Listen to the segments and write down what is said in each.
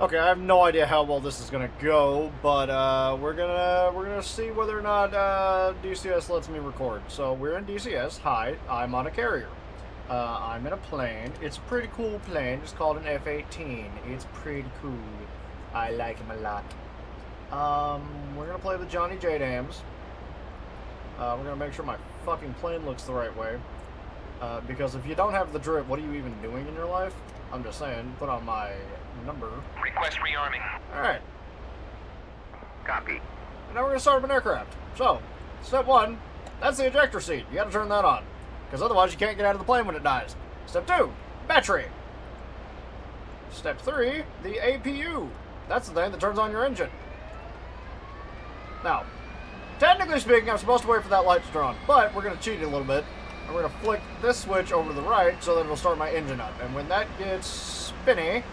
Okay, I have no idea how well this is gonna go, but we're gonna see whether or not DCS lets me record. So we're in DCS. Hi, I'm on a carrier. I'm in a plane. It's a pretty cool plane. It's called an F-18. It's pretty cool. I like him a lot. We're gonna play with Johnny J Dams. We're gonna make sure my fucking plane looks the right way. Because if you don't have the drip, what are you even doing in your life? I'm just saying, put on my number. Request rearming. Alright, Copy. and now we're gonna start up an aircraft. So, step one, that's the ejector seat. You gotta turn that on. Because otherwise you can't get out of the plane when it dies. Step two, battery. Step three, the APU. That's the thing that turns on your engine. Now, technically speaking, I'm supposed to wait for that light to turn on, but we're gonna cheat it a little bit. And we're gonna flick this switch over to the right so that it'll start my engine up. And when that gets spinny,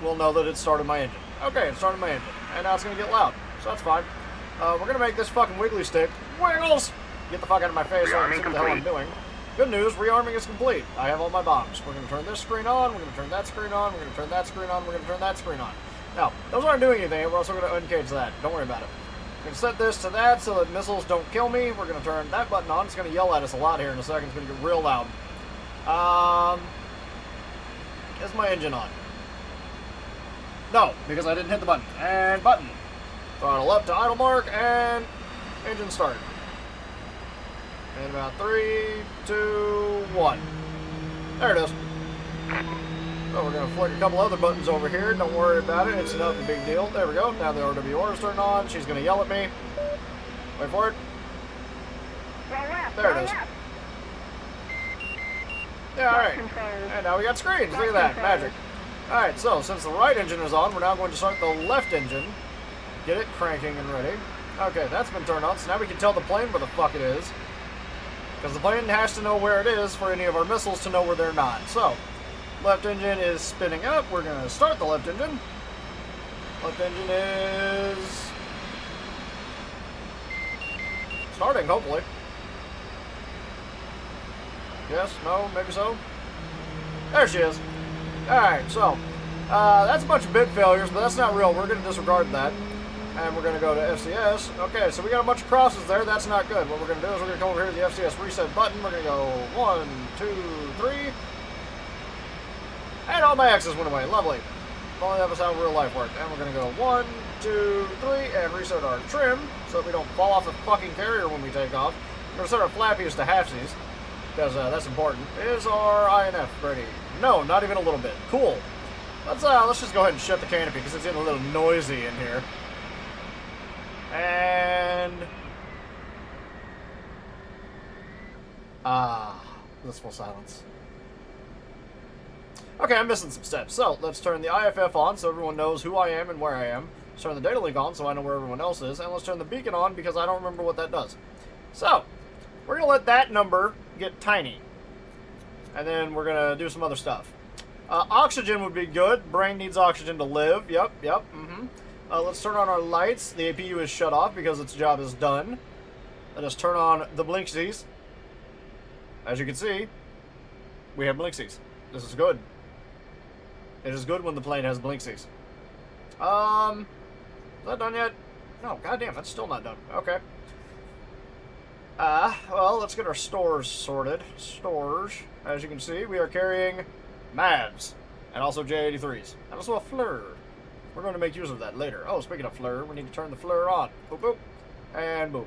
we'll know that it started my engine. Okay, it started my engine. And now it's gonna get loud. So that's fine. We're gonna make this fucking wiggly stick. Wiggles! Get the fuck out of my face so I can see what the hell I'm doing. Good news, rearming is complete. I have all my bombs. We're gonna turn this screen on, we're gonna turn that screen on, we're gonna turn that screen on, we're gonna turn that screen on. Now, those aren't doing anything, we're also gonna uncage that. Don't worry about it. We're gonna set this to that so that missiles don't kill me. We're gonna turn that button on. It's gonna yell at us a lot here in a second. It's gonna get real loud. Is my engine on? No, because I didn't hit the button. And button. Throttle up to idle mark, and engine started. In about 3, 2, 1. There it is. So we're going to flick a couple other buttons over here. Don't worry about it. It's not a big deal. There we go. Now the RWR is turned on. She's going to yell at me. Wait for it. There it is. Yeah, alright. And now we got screens. Look at that. Magic. Alright, so since the right engine is on, we're now going to start the left engine. Get it cranking and ready. Okay, that's been turned on. So now we can tell the plane where the fuck it is. Because the plane has to know where it is for any of our missiles to know where they're not. So, left engine is spinning up. We're going to start the left engine. Left engine is starting, hopefully. Yes, no, maybe so. There she is. Alright, so, that's a bunch of bit failures, but that's not real. We're going to disregard that. And we're going to go to FCS. Okay, so we got a bunch of crosses there. That's not good. What we're going to do is we're going to come over here to the FCS reset button. We're going to go 1, 2, 3. And all my X's went away. Lovely. If only that was how real life worked. And we're going to go 1, 2, 3, and reset our trim so that we don't fall off the fucking carrier when we take off. We're going to set our flappies to halfsies because that's important. Is our INF ready? No, not even a little bit. Cool. Let's just go ahead and shut the canopy because it's getting a little noisy in here. And blissful silence. Okay, I'm missing some steps. So let's turn the IFF on so everyone knows who I am and where I am. Let's turn the data link on so I know where everyone else is, and let's turn the beacon on because I don't remember what that does. So we're gonna let that number get tiny, and then we're gonna do some other stuff. Oxygen would be good. Brain needs oxygen to live. Yep. Let's turn on our lights. The APU is shut off because its job is done. Let us turn on the blinksies. As you can see, we have blinksies. This is good. It is good when the plane has blinksies. Is that done yet? No, goddamn, that's still not done. Okay. Well, let's get our stores sorted. Stores. As you can see, we are carrying MAVs and also J83s and also a FLIR. We're going to make use of that later. Oh, speaking of FLIR, we need to turn the FLIR on. Boop, boop. And boop.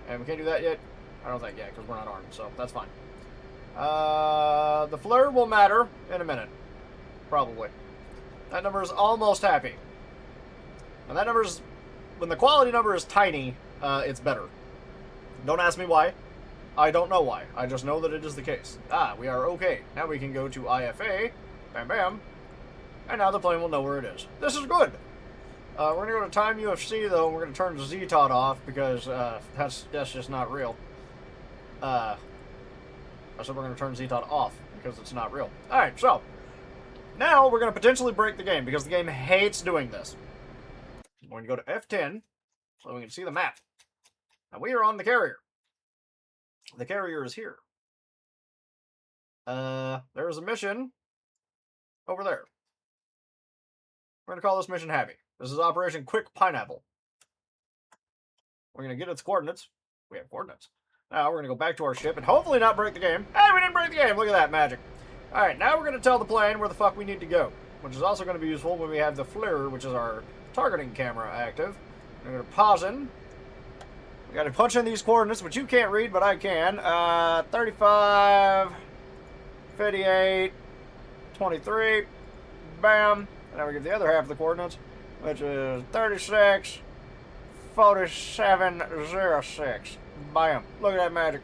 And we can't do that yet? I don't think yet, because we're not armed, so that's fine. The FLIR will matter in a minute. Probably. That number is almost happy. And that number is... When the quality number is tiny, it's better. Don't ask me why. I don't know why. I just know that it is the case. We are okay. Now we can go to IFA. Bam, bam. And now the plane will know where it is. This is good. We're going to go to Time UFC, though, and we're going to turn ZTOD off, because that's just not real. I said we're going to turn ZTOD off, because it's not real. Alright, so, now we're going to potentially break the game, because the game hates doing this. We're going to go to F10, so we can see the map. Now, we are on the carrier. The carrier is here. There is a mission over there. We're going to call this mission Happy. This is Operation Quick Pineapple. We're going to get its coordinates. We have coordinates. Now we're going to go back to our ship and hopefully not break the game. Hey, we didn't break the game. Look at that magic. Alright, now we're going to tell the plane where the fuck we need to go, which is also going to be useful when we have the FLIR, which is our targeting camera, active. We're going to pause in. We got to punch in these coordinates, which you can't read, but I can. 35, 58, 23. Bam. And now we give the other half of the coordinates, which is 36, 4706. Bam. Look at that magic.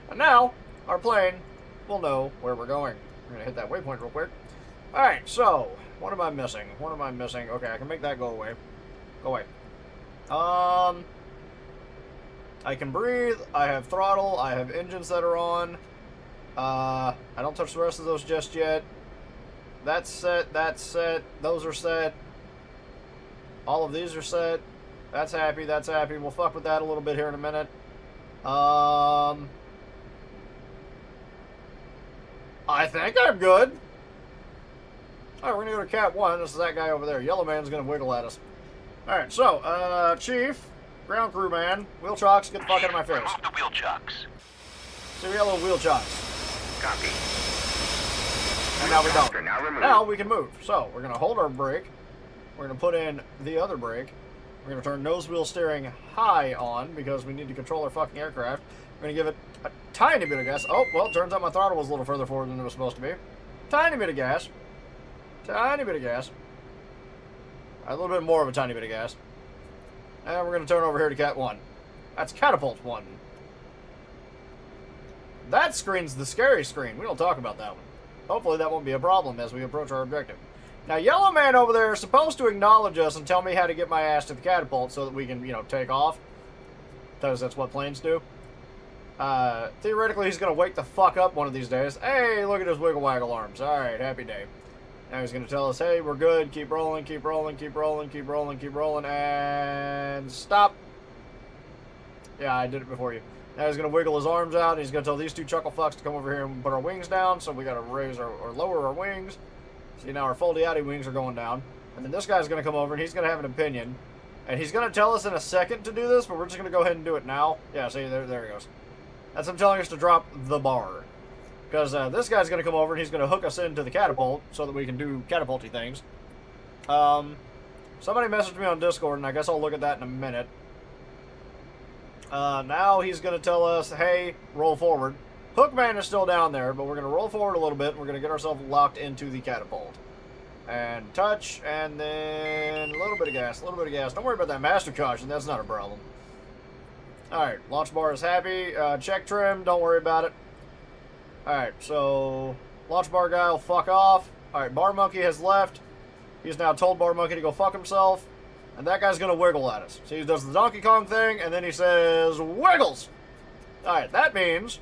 And now, our plane will know where we're going. We're going to hit that waypoint real quick. Alright, so, what am I missing? What am I missing? Okay, I can make that go away. Go away. I can breathe, I have throttle, I have engines that are on. I don't touch the rest of those just yet. That's set, those are set. All of these are set. That's happy, that's happy. We'll fuck with that a little bit here in a minute. I think I'm good. Alright, we're gonna go to Cat 1. This is that guy over there. Yellow Man's gonna wiggle at us. Alright, so, Chief, ground crew man, wheel chocks, get the fuck out of my face. Remove the wheel chocks. So we got little wheel chocks. Copy. And now we Chocks are don't. now removed. Now we can move. So, we're gonna hold our brake. We're gonna put in the other brake. We're gonna turn nose wheel steering high on because we need to control our fucking aircraft. We're gonna give it a tiny bit of gas. Oh, well, it turns out my throttle was a little further forward than it was supposed to be. Tiny bit of gas. Tiny bit of gas. A little bit more of a tiny bit of gas. And we're going to turn over here to Cat 1. That's Catapult 1. That screen's the scary screen. We don't talk about that one. Hopefully that won't be a problem as we approach our objective. Now, Yellow Man over there is supposed to acknowledge us and tell me how to get my ass to the catapult so that we can, you know, take off. Because that's what planes do. Theoretically, he's going to wake the fuck up one of these days. Hey, look at his wiggle waggle arms. Alright, happy day. Now he's going to tell us, hey, we're good, keep rolling, keep rolling, keep rolling, keep rolling, keep rolling, and stop. Yeah, I did it before you. Now he's going to wiggle his arms out, and he's going to tell these two chuckle fucks to come over here and put our wings down, so we got to raise or lower our wings. See, now our foldy-outy wings are going down. And then this guy's going to come over, and he's going to have an opinion. And he's going to tell us in a second to do this, but we're just going to go ahead and do it now. Yeah, see, there he goes. That's him telling us to drop the bar. Because this guy's going to come over and he's going to hook us into the catapult so that we can do catapulty things. Somebody messaged me on Discord, and I guess I'll look at that in a minute. Now he's going to tell us, hey, roll forward. Hookman is still down there, but we're going to roll forward a little bit, and we're going to get ourselves locked into the catapult. And touch, and then a little bit of gas, a little bit of gas. Don't worry about that master caution, that's not a problem. Alright, launch bar is happy. Check trim, don't worry about it. Alright, so launch bar guy will fuck off. Alright, Bar Monkey has left. He's now told Bar Monkey to go fuck himself. And that guy's going to wiggle at us. So he does the Donkey Kong thing, and then he says, wiggles! Alright, that means...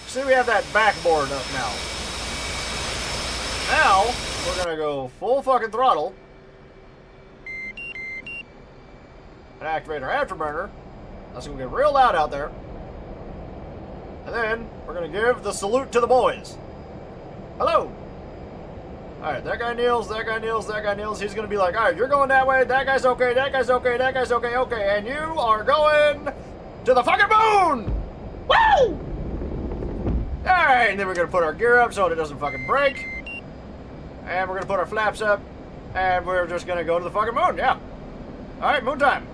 See, we have that backboard up now. Now, we're going to go full fucking throttle. And activate our afterburner. That's going to get real loud out there. And then, we're going to give the salute to the boys. Hello! Alright, that guy kneels, that guy kneels, that guy kneels. He's going to be like, alright, you're going that way, that guy's okay, that guy's okay, that guy's okay, okay. And you are going to the fucking moon! Woo! Alright, and then we're going to put our gear up so it doesn't fucking break. And we're going to put our flaps up. And we're just going to go to the fucking moon, yeah. Alright, moon time.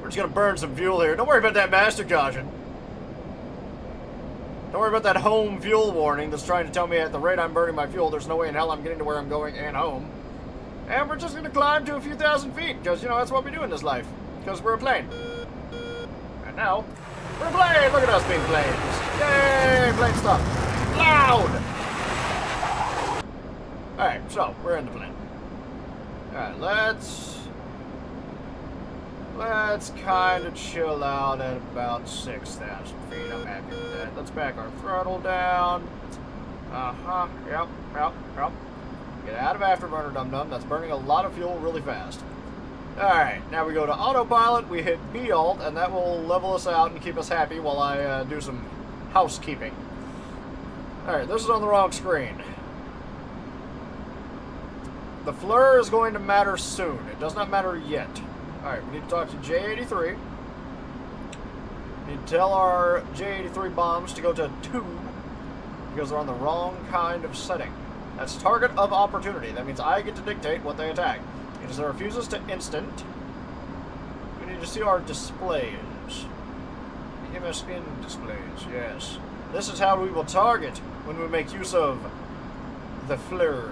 We're just going to burn some fuel here. Don't worry about that master caution. Don't worry about that home fuel warning that's trying to tell me at the rate I'm burning my fuel, there's no way in hell I'm getting to where I'm going and home. And we're just going to climb to a few thousand feet, because, you know, that's what we do in this life. Because we're a plane. And now, we're a plane! Look at us being planes! Yay! Plane stuff! Loud! Alright, so, we're in the plane. Alright, let's kind of chill out at about 6,000 feet. I'm happy with that. Let's back our throttle down. Yep. Get out of afterburner, dum-dum. That's burning a lot of fuel really fast. Alright, now we go to autopilot. We hit B-Alt, and that will level us out and keep us happy while I do some housekeeping. Alright, this is on the wrong screen. The fleur is going to matter soon. It does not matter yet. Alright, we need to talk to J83. We need to tell our J83 bombs to go to 2 because they're on the wrong kind of setting. That's target of opportunity. That means I get to dictate what they attack. Because there refuses to instant. We need to see our displays. MSN displays, yes. This is how we will target when we make use of the fleur.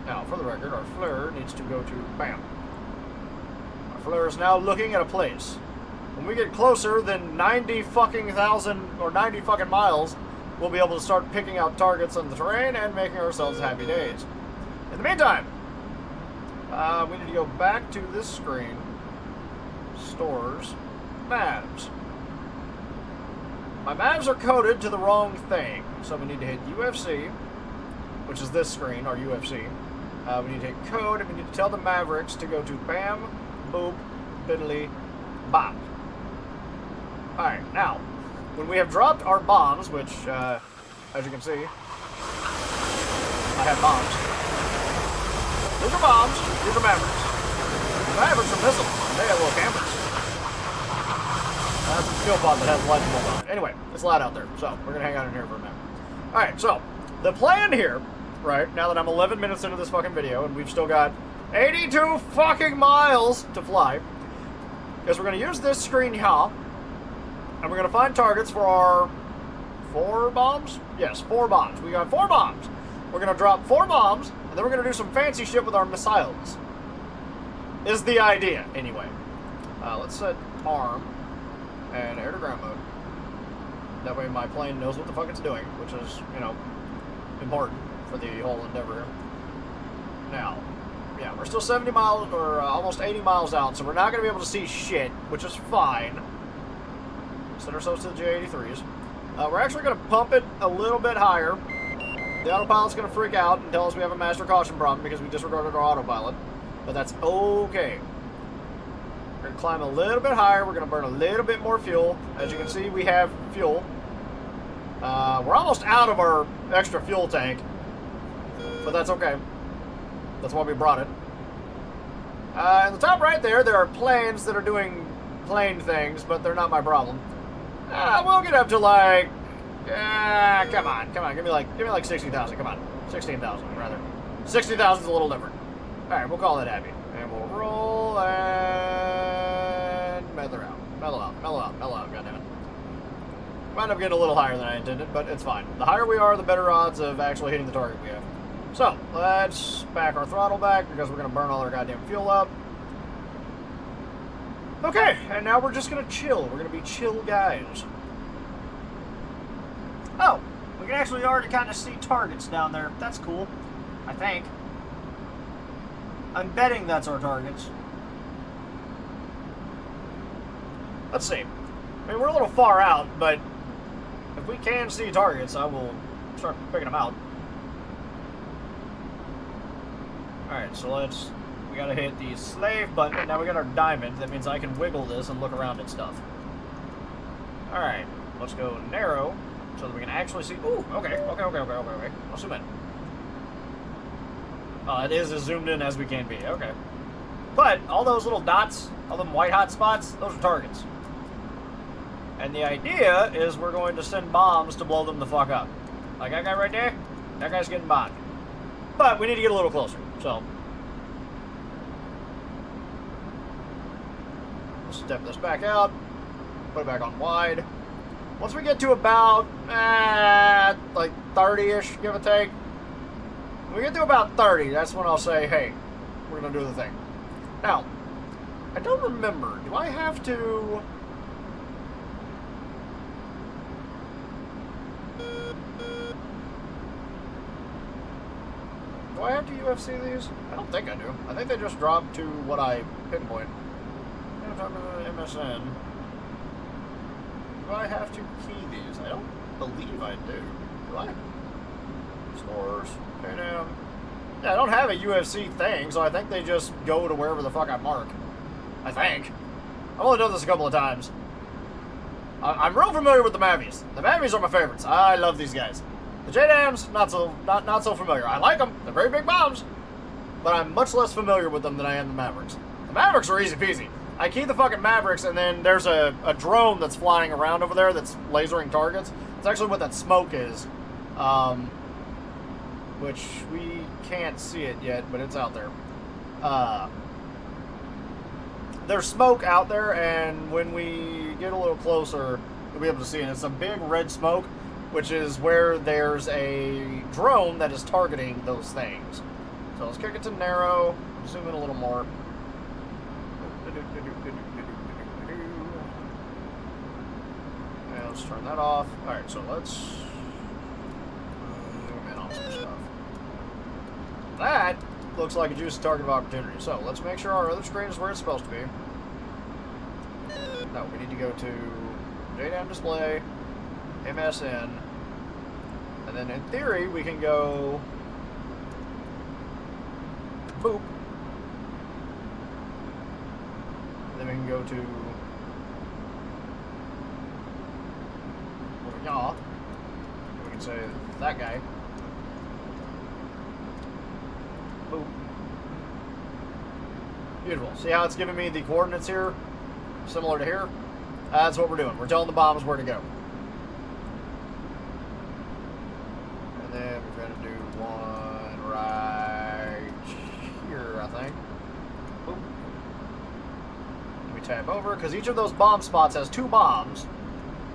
Now, for the record, our fleur needs to go to BAM. Our fleur is now looking at a place. When we get closer than 90 fucking thousand or 90 fucking miles, we'll be able to start picking out targets on the terrain and making ourselves happy days. In the meantime, we need to go back to this screen. Stores. Maps. My maps are coded to the wrong thing, so we need to hit UFC, which is this screen, our UFC. We need to hit code, and we need to tell the Mavericks to go to BAM, boop, biddly, bop. Alright, now, when we have dropped our bombs, which, as you can see, I have bombs. These are bombs, these are Mavericks. The Mavericks are missiles, and they have little cameras. That's a skill pod that has light bulb on it. Anyway, it's loud out there, so we're going to hang out in here for a minute. Alright, so, the plan here, right, now that I'm 11 minutes into this fucking video, and we've still got 82 fucking miles to fly, is we're going to use this screen here, and we're going to find targets for our 4 bombs? Yes, 4 bombs. We got 4 bombs. We're going to drop 4 bombs, and then we're going to do some fancy shit with our missiles. Is the idea, anyway. Let's set arm and air to ground mode. That way my plane knows what the fuck it's doing, which is, you know, important for the whole endeavor here. Now, yeah, we're still 70 miles, or almost 80 miles out, so we're not going to be able to see shit, which is fine. Set ourselves to the J83s. We're actually going to pump it a little bit higher. The autopilot's going to freak out and tell us we have a master caution problem because we disregarded our autopilot. But that's okay. We're going to climb a little bit higher. We're going to burn a little bit more fuel. As you can see, we have fuel. We're almost out of our extra fuel tank. But that's okay. That's why we brought it. In the top right there are planes that are doing plane things, but they're not my problem. We'll get up to like, come on, give me like 60,000, come on, 16,000 rather. 60,000 is a little different. All right, we'll call it happy, and we'll roll and mellow out, goddammit. Might up getting a little higher than I intended, but it's fine. The higher we are, the better odds of actually hitting the target we have. So let's back our throttle back because we're gonna burn all our goddamn fuel up. Okay, and now we're just gonna chill. We're gonna be chill guys. Oh, we can actually already kind of see targets down there. That's cool, I think. I'm betting that's our targets. Let's see. I mean, we're a little far out, but if we can see targets, I will start picking them out. Alright, so we gotta hit the slave button. Now we got our diamond. That means I can wiggle this and look around at stuff. Alright, let's go narrow so that we can actually see. Ooh, okay. I'll zoom in. Oh, it is as zoomed in as we can be. Okay. But all those little dots, all them white hot spots, those are targets. And the idea is we're going to send bombs to blow them the fuck up. Like that guy right there, that guy's getting bombed. But we need to get a little closer, so. Let's step this back out, put it back on wide. Once we get to about, like 30-ish, give or take. When we get to about 30, that's when I'll say, hey, we're going to do the thing. Now, I don't remember. Do I have to... Do I have to UFC these? I don't think I do. I think they just drop to what I pinpoint. MSN. Do I have to key these? I don't believe I do. Do I? Stores. Okay, now. Yeah, I don't have a UFC thing, so I think they just go to wherever the fuck I mark. I think. I've only done this a couple of times. I'm real familiar with the Mavies. The Mavies are my favorites. I love these guys. The JDAMs, not so familiar. I like them. They're very big bombs. But I'm much less familiar with them than I am the Mavericks. The Mavericks are easy peasy. I key the fucking Mavericks, and then there's a drone that's flying around over there that's lasering targets. It's actually what that smoke is. Which we can't see it yet, but it's out there. There's smoke out there, and when we get a little closer, we'll be able to see it. It's a big red smoke, which is where there's a drone that is targeting those things. So let's kick it to narrow, zoom in a little more. And let's turn that off. Alright, so let's zoom in on some stuff. That looks like a juicy target of opportunity. So let's make sure our other screen is where it's supposed to be. No, we need to go to JDAM display, MSN, and then in theory we can go boop. And then we can go to yaw. We can say that guy. Boop. Beautiful. See how it's giving me the coordinates here? Similar to here? That's what we're doing. We're telling the bombs where to go. And then we're going to do one right here, I think. Boop. Let me tab over, because each of those bomb spots has 2 bombs.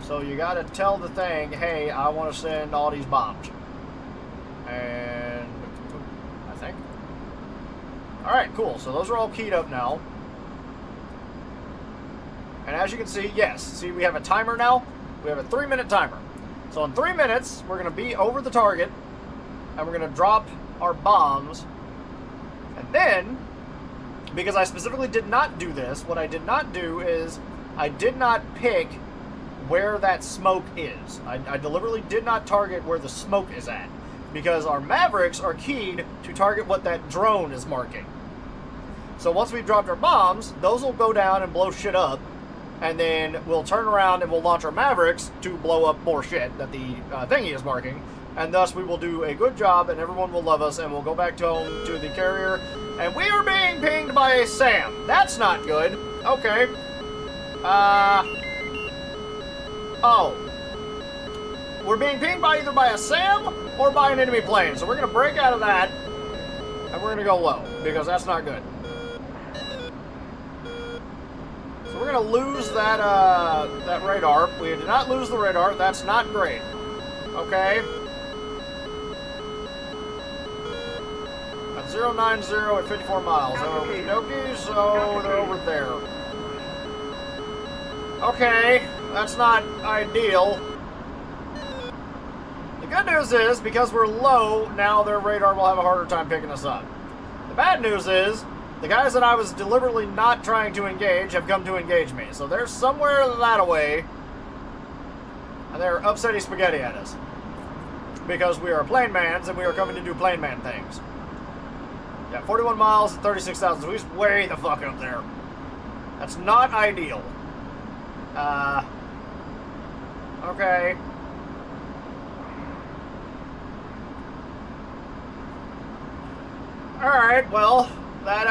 So you got to tell the thing, hey, I want to send all these bombs. And I think. Alright, cool. So those are all keyed up now. And as you can see, yes. See, we have a timer now. We have a 3-minute timer. So in 3 minutes, we're going to be over the target. And we're going to drop our bombs. And then, because I specifically did not do this, what I did not do is I did not pick where that smoke is. I deliberately did not target where the smoke is at. Because our Mavericks are keyed to target what that drone is marking. So once we've dropped our bombs, those will go down and blow shit up. And then we'll turn around and we'll launch our Mavericks to blow up more shit that the thingy is marking. And thus we will do a good job and everyone will love us and we'll go back home to the carrier. And we are being pinged by a SAM. That's not good. Okay. Oh. We're being pinged by either by a SAM or by an enemy plane. So we're going to break out of that and we're going to go low because that's not good. So we're going to lose that that radar. We did not lose the radar. That's not great. Okay. At 090 at 54 miles. Okie dokie, so they're over there. Okay, that's not ideal. The good news is, because we're low, now their radar will have a harder time picking us up. The bad news is, the guys that I was deliberately not trying to engage have come to engage me. So they're somewhere that away. And they're upsetting spaghetti at us. Because we are plane mans and we are coming to do plane man things. Yeah, 41 miles and 36,000. So he's way the fuck up there. That's not ideal. Okay. Alright, well, that,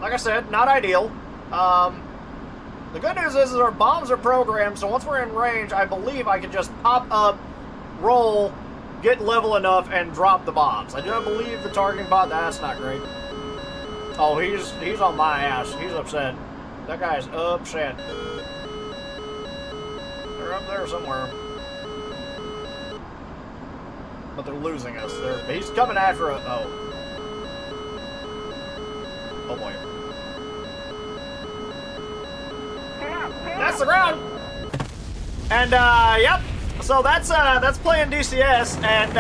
like I said, not ideal. The good news is our bombs are programmed, so once we're in range, I believe I can just pop up, roll, get level enough, and drop the bombs. I do not believe the targeting bot, that's not great. Oh, he's on my ass. He's upset. That guy's upset. They're up there somewhere. But they're losing us. He's coming after us. Oh. Oh boy. That's the ground. And yep. So that's playing DCS, and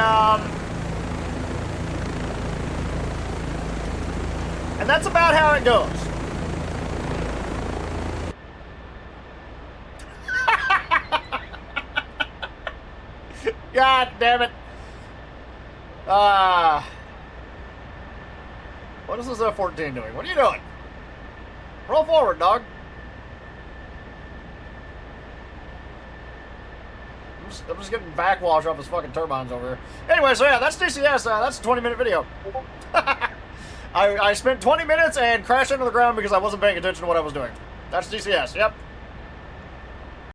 that's about how it goes. God damn it. What is this F-14 doing? What are you doing? Roll forward, dog. I'm just getting backwash off his fucking turbines over here. Anyway, so yeah, that's DCS. That's a 20-minute video. I spent 20 minutes and crashed into the ground because I wasn't paying attention to what I was doing. That's DCS, yep.